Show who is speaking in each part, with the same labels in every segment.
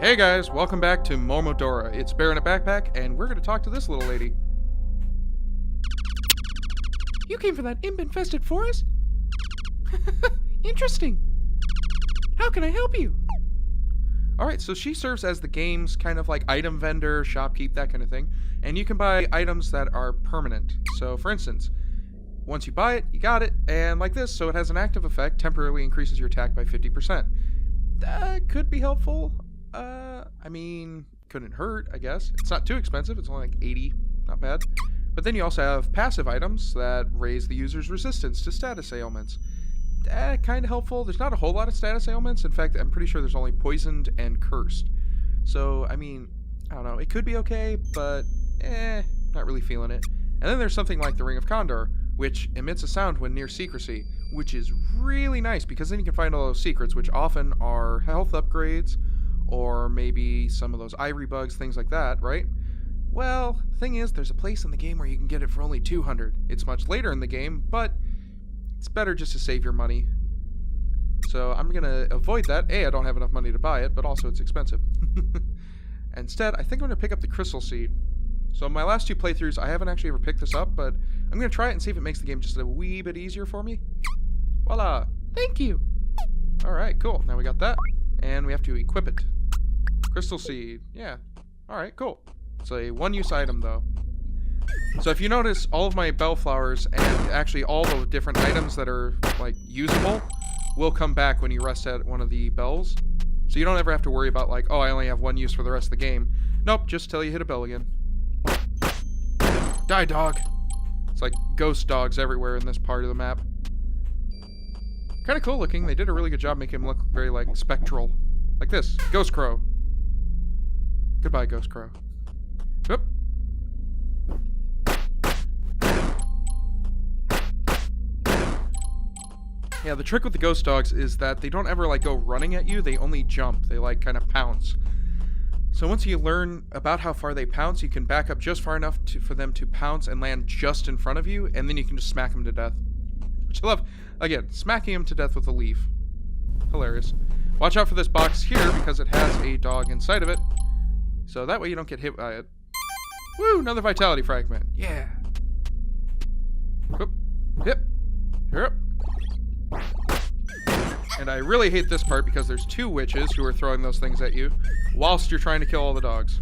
Speaker 1: Hey guys, welcome back to Momodora. It's BearInABackpack, and we're going to talk to this little lady. You came from that imp-infested forest? Interesting. How can I help you? Alright, so she serves as the game's kind of like item vendor, shopkeep, that kind of thing. And you can buy items that are permanent. So for instance, once you buy it, you got it, and like this, so it has an active effect, temporarily increases your attack by 50%. That could be helpful. I mean, couldn't hurt, I guess. It's not too expensive, it's only like 80, not bad. But then you also have passive items that raise the user's resistance to status ailments. Kind of helpful. There's not a whole lot of status ailments. In fact, I'm pretty sure there's only poisoned and cursed. So, I mean, I don't know, it could be okay, but not really feeling it. And then there's something like the Ring of Condor, which emits a sound when near secrecy, which is really nice because then you can find all those secrets, which often are health upgrades, or maybe some of those ivory bugs, things like that, right? Well, the thing is, there's a place in the game where you can get it for only 200. It's much later in the game, but it's better just to save your money. So I'm going to avoid that. A, I don't have enough money to buy it, but also it's expensive. Instead, I think I'm going to pick up the crystal seed. So in my last two playthroughs, I haven't actually ever picked this up, but I'm going to try it and see if it makes the game just a wee bit easier for me. Voila! Thank you! Alright, cool. Now we got that, and we have to equip it. Crystal seed. Yeah. Alright, cool. It's a one-use item, though. So if you notice, all of my bellflowers and actually all the different items that are, like, usable will come back when you rest at one of the bells. So you don't ever have to worry about, like, oh, I only have one use for the rest of the game. Nope, just till you hit a bell again. Die, dog! It's like ghost dogs everywhere in this part of the map. Kind of cool looking. They did a really good job making him look very, like, spectral. Like this. Ghost Crow. Goodbye, Ghost Crow. Whoop. Yeah, the trick with the ghost dogs is that they don't ever, like, go running at you. They only jump. They, like, kind of pounce. So once you learn about how far they pounce, you can back up just far enough for them to pounce and land just in front of you, and then you can just smack them to death. Which I love. Again, smacking them to death with a leaf. Hilarious. Watch out for this box here, because it has a dog inside of it. So that way you don't get hit by it. Woo! Another vitality fragment. Yeah. Whoop. Hip. Yep. And I really hate this part because there's two witches who are throwing those things at you whilst you're trying to kill all the dogs.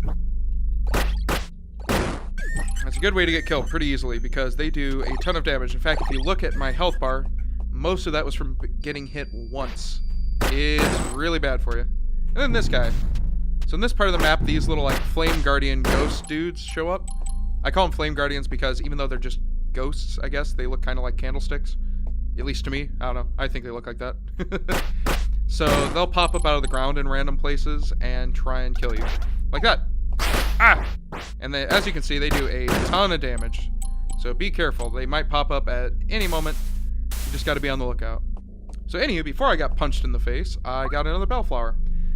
Speaker 1: That's a good way to get killed pretty easily because they do a ton of damage. In fact, if you look at my health bar, most of that was from getting hit once. It's really bad for you. And then this guy. So in this part of the map, these little, like, Flame Guardian ghost dudes show up. I call them Flame Guardians because even though they're just ghosts, I guess, they look kind of like candlesticks. At least to me. I don't know. I think they look like that. So they'll pop up out of the ground in random places and try and kill you. Like that. Ah! And they, as you can see, they do a ton of damage. So be careful. They might pop up at any moment. You just got to be on the lookout. So anywho, before I got punched in the face, I got another bellflower.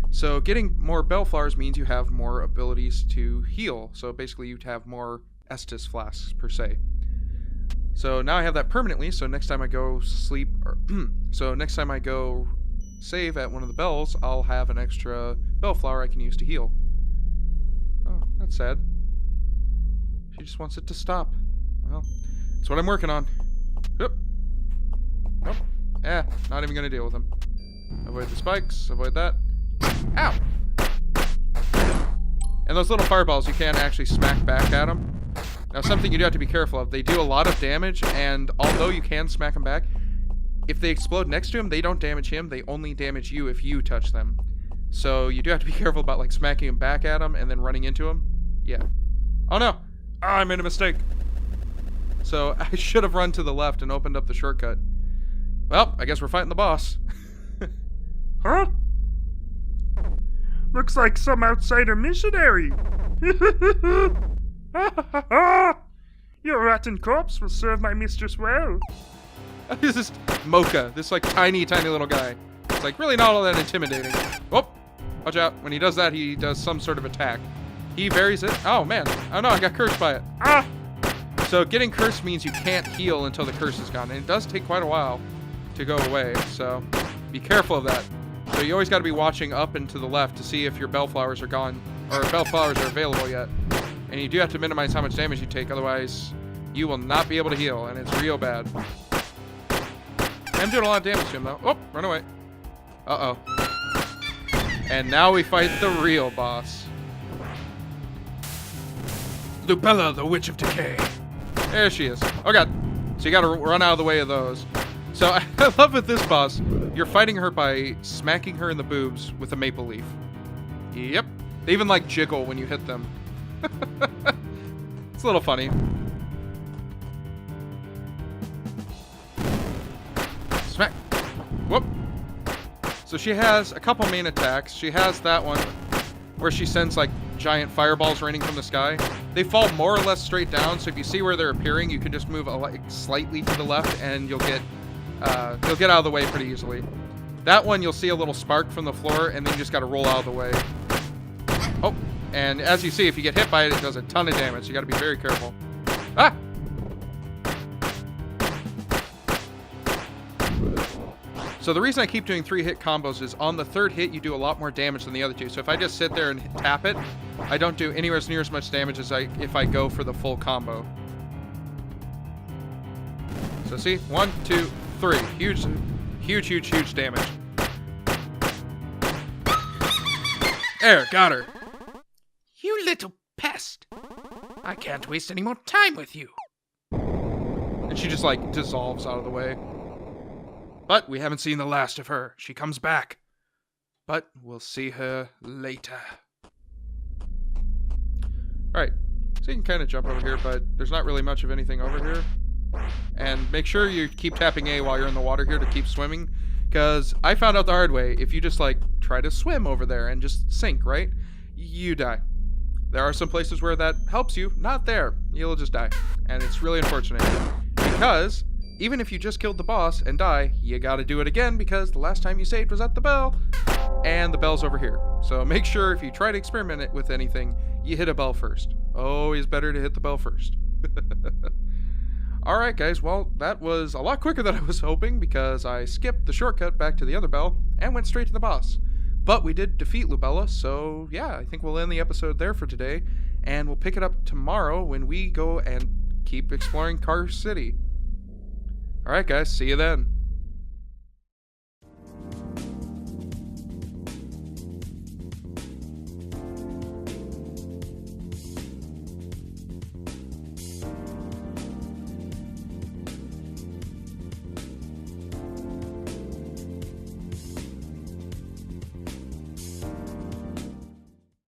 Speaker 1: So getting more bellflowers means you have more abilities to heal. So basically you have more Estus flasks, per se. So now I have that permanently, so next time I go sleep, or so next time I go save at one of the bells, I'll have an extra bellflower I can use to heal. Oh, that's sad. She just wants it to stop. Well, that's what I'm working on. Oop. Nope. Yeah, not even gonna deal with them. Avoid the spikes, avoid that. Ow! And those little fireballs, you can't actually smack back at them. Now, something you do have to be careful of. They do a lot of damage, and although you can smack them back, if they explode next to him, they don't damage him. They only damage you if you touch them. So you do have to be careful about, like, smacking him back at him and then running into him. Yeah. Oh, no! Oh, I made a mistake. So I should have run to the left and opened up the shortcut. Well, I guess we're fighting the boss.
Speaker 2: Huh? Looks like some outsider missionary. Your rotten corpse will serve my mistress well.
Speaker 1: This is Mocha, this, like, tiny, tiny little guy. It's, like, really not all that intimidating. Whoop! Watch out. When he does that, he does some sort of attack. He varies it. Oh, man. Oh, no, I got cursed by it.
Speaker 2: Ah!
Speaker 1: So getting cursed means you can't heal until the curse is gone. And it does take quite a while to go away, so be careful of that. So you always got to be watching up and to the left to see if your bellflowers are gone, or bellflowers are available yet. And you do have to minimize how much damage you take, otherwise you will not be able to heal, and it's real bad. I'm doing a lot of damage to him, though. Oh, run away. Uh-oh. And now we fight the real boss. Lubella, the Witch of Decay. There she is. Oh, God. So you gotta run out of the way of those. So I love with this boss, you're fighting her by smacking her in the boobs with a maple leaf. Yep. They even, like, jiggle when you hit them. It's a little funny. Smack. Whoop. So she has a couple main attacks. She has that one where she sends like giant fireballs raining from the sky. They fall more or less straight down, so if you see where they're appearing, you can just move slightly to the left and you'll get out of the way pretty easily. That one you'll see a little spark from the floor and then you just got to roll out of the way. Oh, and as you see, if you get hit by it, it does a ton of damage. You got to be very careful. Ah! So the reason I keep doing 3-hit combos is on the third hit, you do a lot more damage than the other two. So if I just sit there and tap it, I don't do anywhere near as much damage as if I go for the full combo. So see, 1, 2, 3. Huge, huge, huge, huge damage. There, got her.
Speaker 3: You little pest. I can't waste any more time with you.
Speaker 1: And she just like dissolves out of the way. But we haven't seen the last of her. She comes back. But we'll see her later. Alright, so you can kind of jump over here, but there's not really much of anything over here. And make sure you keep tapping A while you're in the water here to keep swimming. Because I found out the hard way, if you just like try to swim over there and just sink, right? You die. There are some places where that helps you. Not there. You'll just die. And it's really unfortunate. Because even if you just killed the boss and die, you gotta do it again because the last time you saved was at the bell. And the bell's over here. So make sure if you try to experiment it with anything, you hit a bell first. Always better to hit the bell first. Alright guys, well that was a lot quicker than I was hoping because I skipped the shortcut back to the other bell and went straight to the boss. But we did defeat Lubella, so yeah, I think we'll end the episode there for today. And we'll pick it up tomorrow when we go and keep exploring Karst City. Alright guys, see you then.